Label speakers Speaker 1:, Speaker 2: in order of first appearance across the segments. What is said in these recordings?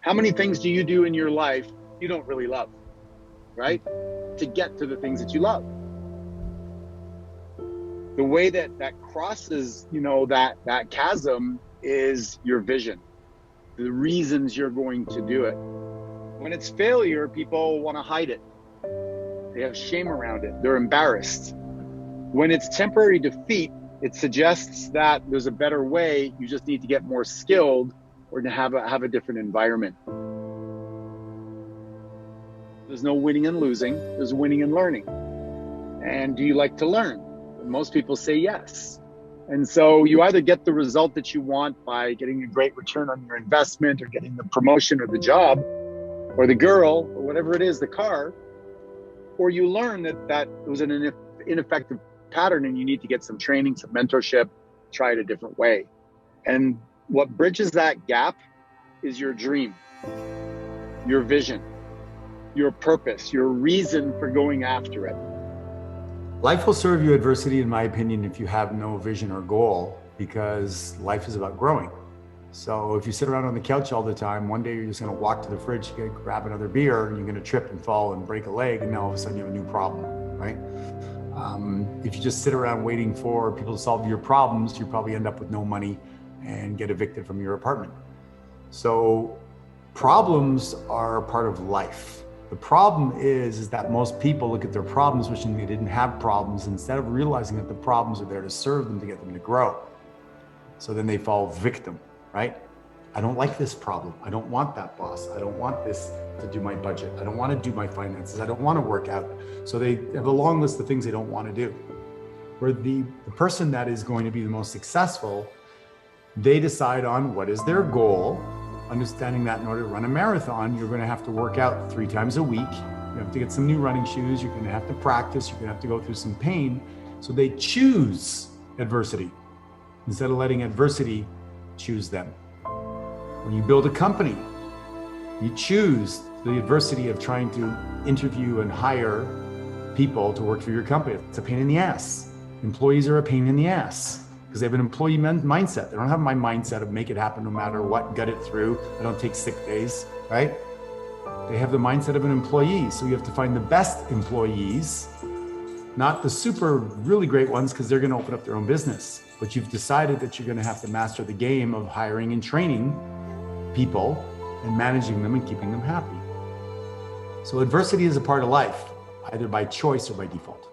Speaker 1: How many things do you do in your life you don't really love, right? To get to the things that you love. The way that crosses, that chasm is your vision, the reasons you're going to do it. When it's failure, people want to hide it. They have shame around it. They're embarrassed. When it's temporary defeat, it suggests that there's a better way. You just need to get more skilled or to have a different environment. There's no winning and losing. There's winning and learning. And do you like to learn? Most people say yes. And so you either get the result that you want by getting a great return on your investment or getting the promotion or the job or the girl or whatever it is, the car, or you learn that it was an ineffective pattern and you need to get some training, some mentorship, try it a different way. And what bridges that gap is your dream, your vision, your purpose, your reason for going after it.
Speaker 2: Life will serve you adversity, in my opinion, if you have no vision or goal, because life is about growing. So if you sit around on the couch all the time, one day you're just going to walk to the fridge, you're going to grab another beer, and you're going to trip and fall and break a leg, and now all of a sudden you have a new problem, right? If you just sit around waiting for people to solve your problems, you probably end up with no money and get evicted from your apartment. So problems are part of life. The problem is that most people look at their problems wishing they didn't have problems instead of realizing that the problems are there to serve them, to get them to grow. So then they fall victim, right? I don't like this problem. I don't want that boss. I don't want this to do my budget. I don't want to do my finances. I don't want to work out. So they have a long list of things they don't want to do. Where the person that is going to be the most successful, they decide on what is their goal, understanding that in order to run a marathon, you're going to have to work out 3 times a week. You have to get some new running shoes. You're going to have to practice. You're going to have to go through some pain. So they choose adversity instead of letting adversity choose them. When you build a company, you choose the adversity of trying to interview and hire people to work for your company. It's a pain in the ass. Employees are a pain in the ass because they have an employee mindset. They don't have my mindset of make it happen no matter what, gut it through. I don't take sick days, right? They have the mindset of an employee. So you have to find the best employees, not the super really great ones, because they're going to open up their own business. But you've decided that you're going to have to master the game of hiring and training people and managing them and keeping them happy. So adversity is a part of life, either by choice or by default.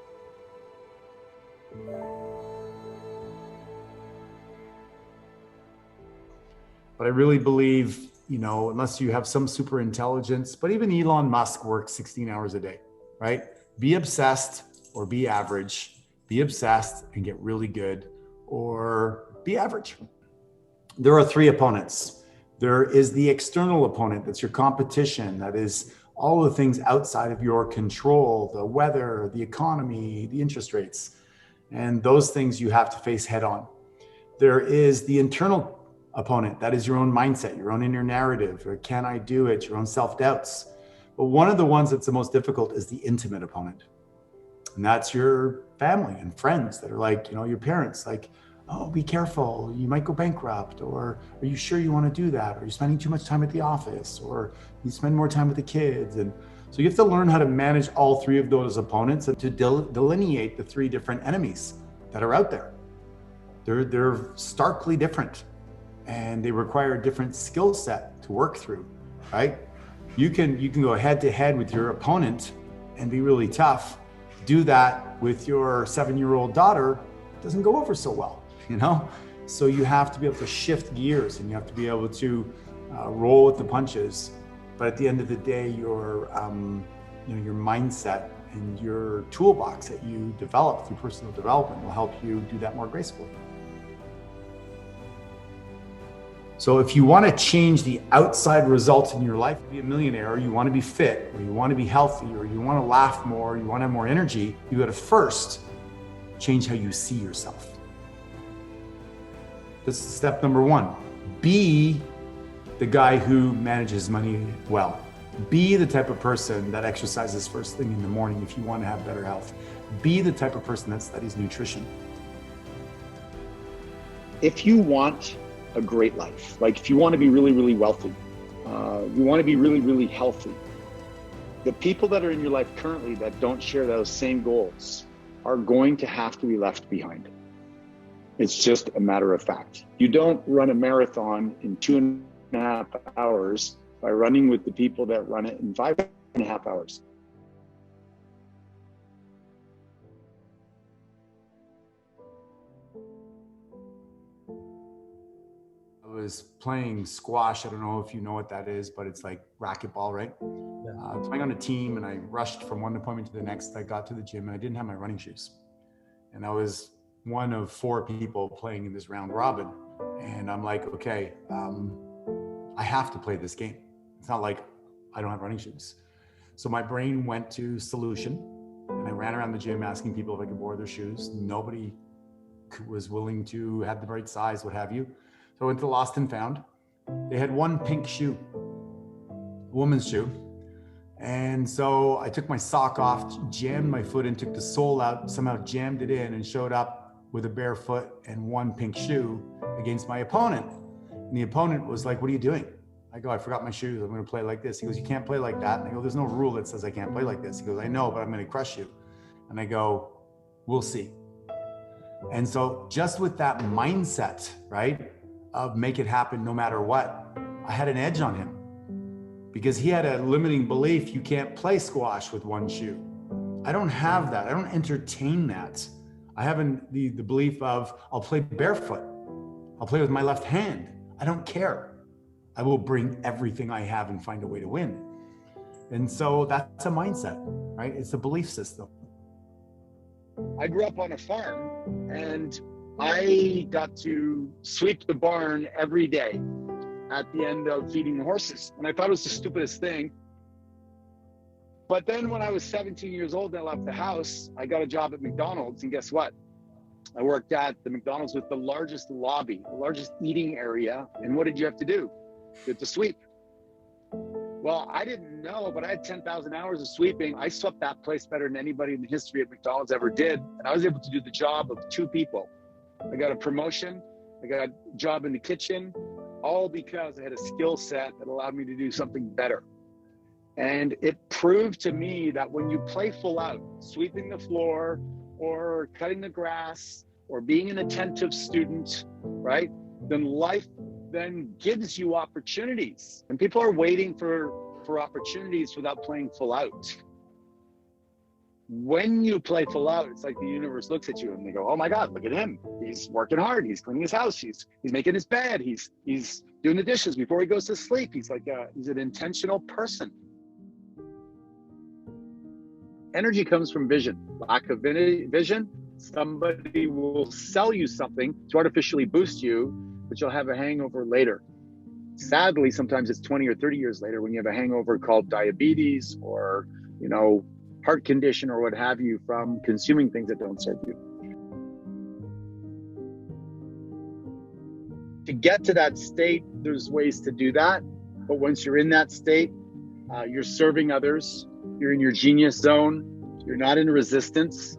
Speaker 2: But I really believe, unless you have some super intelligence, but even Elon Musk works 16 hours a day, right? Be obsessed or be average. Be obsessed and get really good, or be average. There are 3 opponents. There is the external opponent, that's your competition, that is all the things outside of your control, the weather, the economy, the interest rates, and those things you have to face head on. There is the internal opponent, that is your own mindset, your own inner narrative, or can I do it, your own self-doubts. But one of the ones that's the most difficult is the intimate opponent. And that's your family and friends that are like, your parents, like, oh, be careful, you might go bankrupt, or are you sure you want to do that? Or you're spending too much time at the office, or you spend more time with the kids. And so you have to learn how to manage all 3 of those opponents and to delineate the 3 different enemies that are out there. They're starkly different, and they require a different skill set to work through, right? You can go head to head with your opponent and be really tough. Do that with your 7-year-old daughter, it doesn't go over so well, So you have to be able to shift gears, and you have to be able to roll with the punches. But at the end of the day, your mindset and your toolbox that you develop through personal development will help you do that more gracefully. So if you want to change the outside results in your life, be a millionaire, or you want to be fit, or you want to be healthy, or you want to laugh more, or you want to have more energy, you got to first change how you see yourself. This is step number 1. Be the guy who manages money well. Be the type of person that exercises first thing in the morning if you want to have better health. Be the type of person that studies nutrition.
Speaker 1: If you want a great life, like if you want to be really, really wealthy, You want to be really, really healthy. The people that are in your life currently that don't share those same goals are going to have to be left behind. It's just a matter of fact. You don't run a marathon in 2.5 hours by running with the people that run it in 5.5 hours.
Speaker 2: I was playing squash. I don't know if you know what that is, but it's like racquetball, right? Yeah. Playing on a team, and I rushed from one appointment to the next. I got to the gym and I didn't have my running shoes. And I was one of 4 people playing in this round robin. And I'm like, okay, I have to play this game. It's not like I don't have running shoes. So my brain went to solution, and I ran around the gym asking people if I could borrow their shoes. Nobody was willing to have the right size, what have you. So I went to Lost and Found. They had one pink shoe, a woman's shoe. And so I took my sock off, jammed my foot in, took the sole out, somehow jammed it in, and showed up with a bare foot and one pink shoe against my opponent. And the opponent was like, "What are you doing?" I go, "I forgot my shoes. I'm going to play like this." He goes, "You can't play like that." And I go, "There's no rule that says I can't play like this." He goes, "I know, but I'm going to crush you." And I go, "We'll see." And so just with that mindset, right, of make it happen no matter what, I had an edge on him, because he had a limiting belief, you can't play squash with one shoe. I don't have that. I don't entertain that. I have the belief of, I'll play barefoot. I'll play with my left hand. I don't care. I will bring everything I have and find a way to win. And so that's a mindset, right? It's a belief system.
Speaker 1: I grew up on a farm, and I got to sweep the barn every day at the end of feeding the horses. And I thought it was the stupidest thing. But then when I was 17 years old and I left the house, I got a job at McDonald's. And guess what? I worked at the McDonald's with the largest lobby, the largest eating area. And what did you have to do? You had to sweep. Well, I didn't know, but I had 10,000 hours of sweeping. I swept that place better than anybody in the history of McDonald's ever did. And I was able to do the job of 2 people. I got a promotion. I got a job in the kitchen, all because I had a skill set that allowed me to do something better. And it proved to me that when you play full out, sweeping the floor or cutting the grass or being an attentive student, right, then life then gives you opportunities. And people are waiting for opportunities without playing full out. When you play full out, it's like the universe looks at you and they go, "Oh my God, look at him. He's working hard. He's cleaning his house. He's making his bed. He's doing the dishes before he goes to sleep." He's an intentional person. Energy comes from vision. Lack of vision, somebody will sell you something to artificially boost you, but you'll have a hangover later. Sadly, sometimes it's 20 or 30 years later when you have a hangover called diabetes or, heart condition or what have you from consuming things that don't serve you. To get to that state, there's ways to do that. But once you're in that state, you're serving others. You're in your genius zone. You're not in resistance.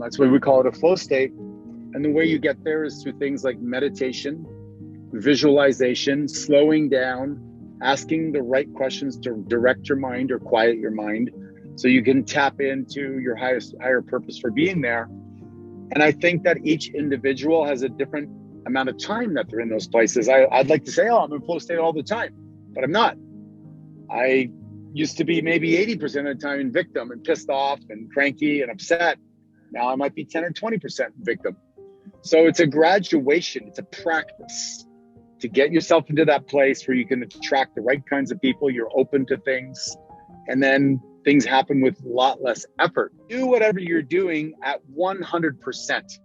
Speaker 1: That's why we call it a flow state. And the way you get there is through things like meditation, visualization, slowing down, asking the right questions to direct your mind or quiet your mind so you can tap into your higher purpose for being there. And I think that each individual has a different amount of time that they're in those places. I'd like to say, I'm in flow state all the time, but I'm not. I used to be maybe 80% of the time in victim and pissed off and cranky and upset. Now I might be 10 or 20% victim. So it's a graduation, it's a practice to get yourself into that place where you can attract the right kinds of people, you're open to things, and then things happen with a lot less effort. Do whatever you're doing at 100%.